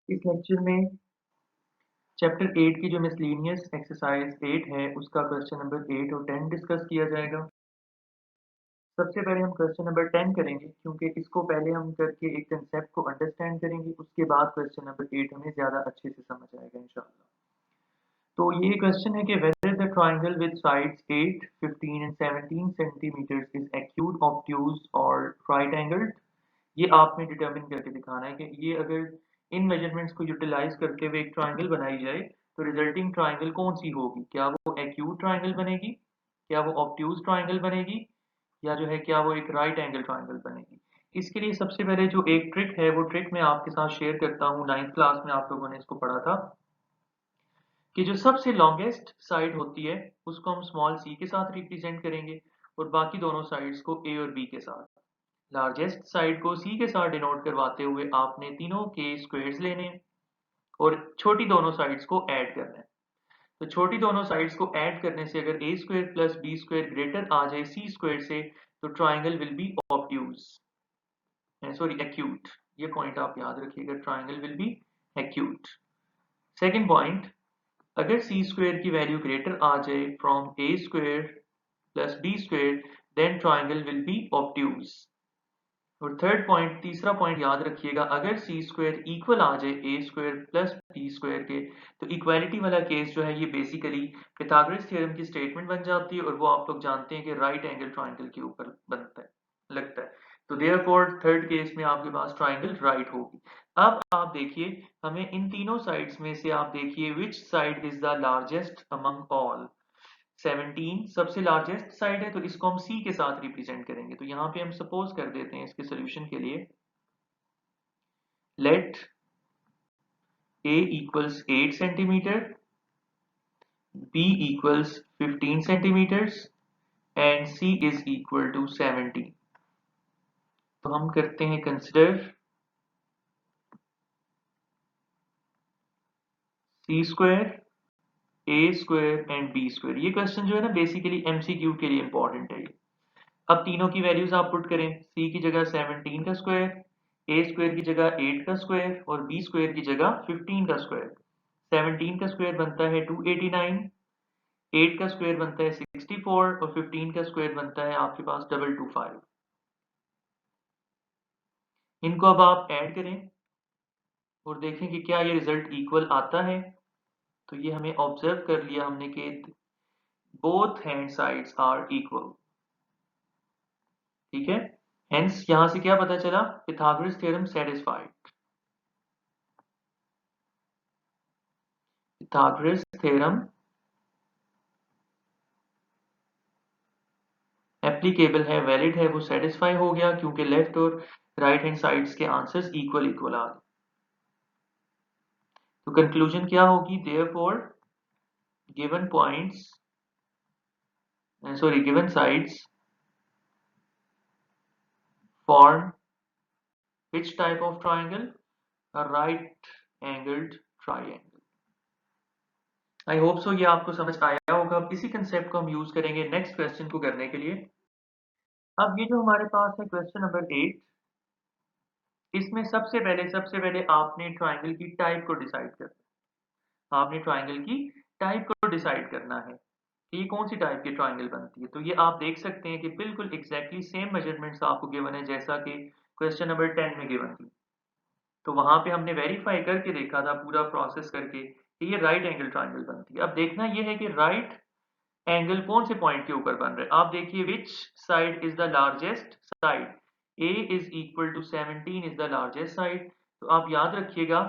इस लेक्चर में चैप्टर 8 की जो मिसलेनियस एक्सरसाइज 8 है उसका क्वेश्चन नंबर 8 और 10 डिस्कस किया जाएगा। सबसे पहले हम क्वेश्चन नंबर 10 करेंगे क्योंकि इसको पहले हम करके एक कंसेप्ट को अंडरस्टैंड करेंगे, उसके बाद क्वेश्चन नंबर 8 हमें ज़्यादा अच्छे से समझ आएगा इंशाअल्लाह। तो ये क्वेश्चन है कि whether the triangle with sides 8, 15 and 17 centimetres is acute, obtuse और राइट एंगल्ड। ये आपने डिटरमिन करके दिखाना है कि ये अगर इन मेजरमेंट्स को यूटिलाइज करते हुए एक ट्रायंगल बनाई जाए तो रिजल्टिंग ट्रायंगल कौन सी होगी, क्या वो एक्यूट ट्रायंगल बनेगी, क्या वो ऑब्ट्यूज ट्रायंगल बनेगी, या जो है क्या वो एक राइट एंगल ट्रायंगल बनेगी। इसके लिए सबसे पहले जो एक ट्रिक है वो ट्रिक मैं आपके साथ शेयर करता हूँ। 9th क्लास में आप लोगों ने इसको पढ़ा था कि जो सबसे लॉन्गेस्ट साइड होती है उसको हम स्मॉल सी के साथ रिप्रेजेंट करेंगे और बाकी दोनों साइड्स को ए और बी के साथ। लार्जेस्ट साइड को सी के साथ डिनोट करवाते हुए आपने तीनों के स्क्वायर्स लेने हैं और छोटी दोनों साइड्स को ऐड करना है। तो छोटी दोनों साइड्स को ऐड करने से अगर A square plus B square greater आ जाए सी स्क्वायर से तो triangle will be obtuse, sorry acute. ये पॉइंट आप याद रखिएगा, triangle will be acute. Second point, अगर सी स्क्वायर की वैल्यू ग्रेटर आ जाए from A square plus B square then triangle will be obtuse. और थर्ड पॉइंट, तीसरा पॉइंट याद रखिएगा, अगर सी स्क्वायर इक्वल आ जाए A square plus B square के तो इक्वालिटी वाला केस जो है ये बेसिकली पिथागोरस थ्योरम की स्टेटमेंट बन जाती है और वो आप लोग जानते हैं कि राइट एंगल ट्राइंगल के ऊपर बनता है, लगता है। तो देयरफॉर थर्ड केस में आपके पास ट्राइंगल राइट होगी। अब आप देखिए हमें इन तीनों साइड्स में से आप देखिए which side is the largest among all. 17 सबसे लार्जेस्ट साइड है तो इसको हम सी के साथ रिप्रेजेंट करेंगे। तो यहां पे हम सपोज कर देते हैं इसके सोल्यूशन के लिए, let a equals 8 centimetre, b equals 15 centimetres and c is equal to 17। तो हम करते हैं consider c square, a square and b square. ये क्वेश्चन जो है ना बेसिकली एमसीक्यू के लिए इंपॉर्टेंट है। अब तीनों की वैल्यूज आप पुट करें, c की जगह 17 का स्क्वायर, a स्क्वायर की जगह 8 का स्क्वायर और b स्क्वायर की जगह 15 का स्क्वायर। 17 का स्क्वायर बनता है 289, 8 का स्क्वायर बनता है 64 और 15 का स्क्वायर बनता है आपके पास 225। इनको अब आप ऐड करें और देखें कि क्या ये रिजल्ट इक्वल आता है। तो ये हमें ऑब्जर्व कर लिया हमने कि both hand sides are equal, ठीक है। हेंस यहां से क्या पता चला, Pythagoras theorem satisfied. Pythagoras theorem applicable है, वैलिड है, वो सेटिस्फाई हो गया क्योंकि लेफ्ट और राइट हैंड साइड्स के आंसर्स इक्वल इक्वल आ गए। तो कंक्लूजन क्या होगी, therefore given points sorry given sides form which type of triangle, a right angled triangle। I hope so ये आपको समझ आया होगा। अब इसी कंसेप्ट को हम यूज करेंगे नेक्स्ट क्वेश्चन को करने के लिए। अब ये जो हमारे पास है क्वेश्चन नंबर 8, इसमें सबसे पहले आपने ट्राइंगल की टाइप को डिसाइड करना है। आपने ट्राइंगल की टाइप को डिसाइड करना है कि ये कौन सी टाइप की ट्राइंगल बनती है। तो ये आप देख सकते हैं कि बिल्कुल एग्जैक्टली सेम मेजरमेंट्स आपको गिवन है जैसा कि क्वेश्चन नंबर 10 में गिवन थी। तो वहां पे हमने वेरीफाई करके देखा था पूरा प्रोसेस करके कि ये राइट एंगल ट्राइंगल बनती है। अब देखना ये है कि राइट एंगल कौन से पॉइंट के ऊपर बन रहा है। आप देखिए which side is the largest side, a is equal to 17 is the largest side. तो आप याद रखिएगा,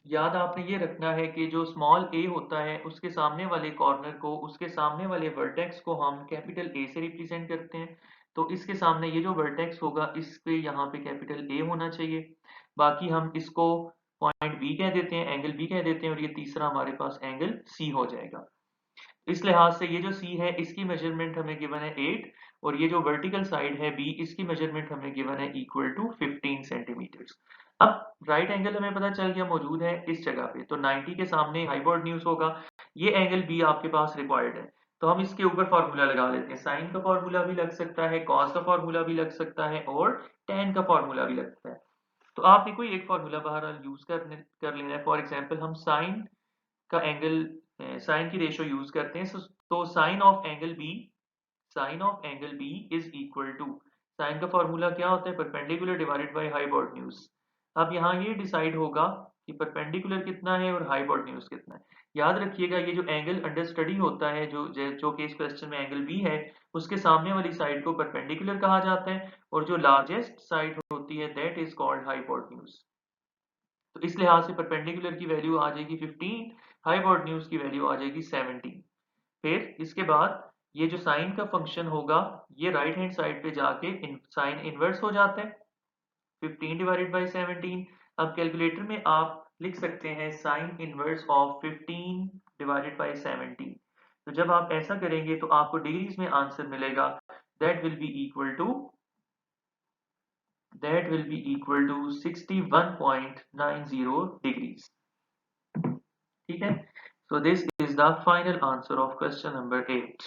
याद आपने ये रखना है कि जो स्मॉल a होता है उसके सामने वाले कॉर्नर को, उसके सामने वाले वर्टेक्स को हम कैपिटल A से रिप्रेजेंट करते हैं। तो इसके सामने ये जो वर्टेक्स होगा इस पे यहाँ पे कैपिटल A होना चाहिए। बाकी हम इसको पॉइंट B कह देते हैं, एंगल B कह देते हैं और ये तीसरा हमारे पास एंगल C हो जाएगा। इस लिहाज से ये जो C है इसकी मेजरमेंट हमें गिवन है 8 और ये जो वर्टिकल साइड है B इसकी मेजरमेंट हमें गिवन है इक्वल टू 15 सेंटीमीटर्स। अब राइट एंगल हमें पता चल गया मौजूद है इस जगह पे, तो 90 के सामने हाइपोटेन्यूज होगा, ये एंगल B आपके पास रिक्वायर्ड है। तो हम इसके ऊपर फार्मूला लगा लेते हैं, साइन का फार्मूला भी लग सकता है, कॉस का फार्मूला भी लग सकता है और tan का फार्मूला भी लगता है। तो आपने कोई एक फार्मूला बहरहाल यूज़ कर लेना है। फॉर एग्ज़ाम्पल हम साइन का एंगल साइन की रेशियो यूज़ करते हैं। तो sine of angle B is equal to sine का फार्मूला क्या होता है? Perpendicular divided by hypotenuse. अब यहाँ ये डिसाइड होगा कि परपेंडिकुलर कितना है और हाइपोटेन्यूज कितना है। याद रखिएगा ये जो एंगल अंडर स्टडी होता है जो कि इस क्वेश्चन में एंगल बी है, उसके सामने वाली साइड को परपेंडिकुलर कहा जाता है और जो लार्जेस्ट साइड होती है दैट इज कॉल्ड हाइपोटेन्यूज। तो इस लिहाज से परपेंडिकुलर की वैल्यू आ जाएगी 15, हाइपोटेन्यूज की वैल्यू आ जाएगी 17। फिर इसके बाद ये जो साइन का फंक्शन होगा ये राइट हैंड साइड पे जाके साइन इनवर्स हो जाता है 15 डिवाइडेड बाई 17। अब कैलकुलेटर में आप लिख सकते हैं sine inverse of 15 divided by 17। तो जब आप ऐसा करेंगे तो आपको डिग्रीज में आंसर मिलेगा that will be equal to 61.90 degrees। ठीक है, so this is the final answer of question number 8।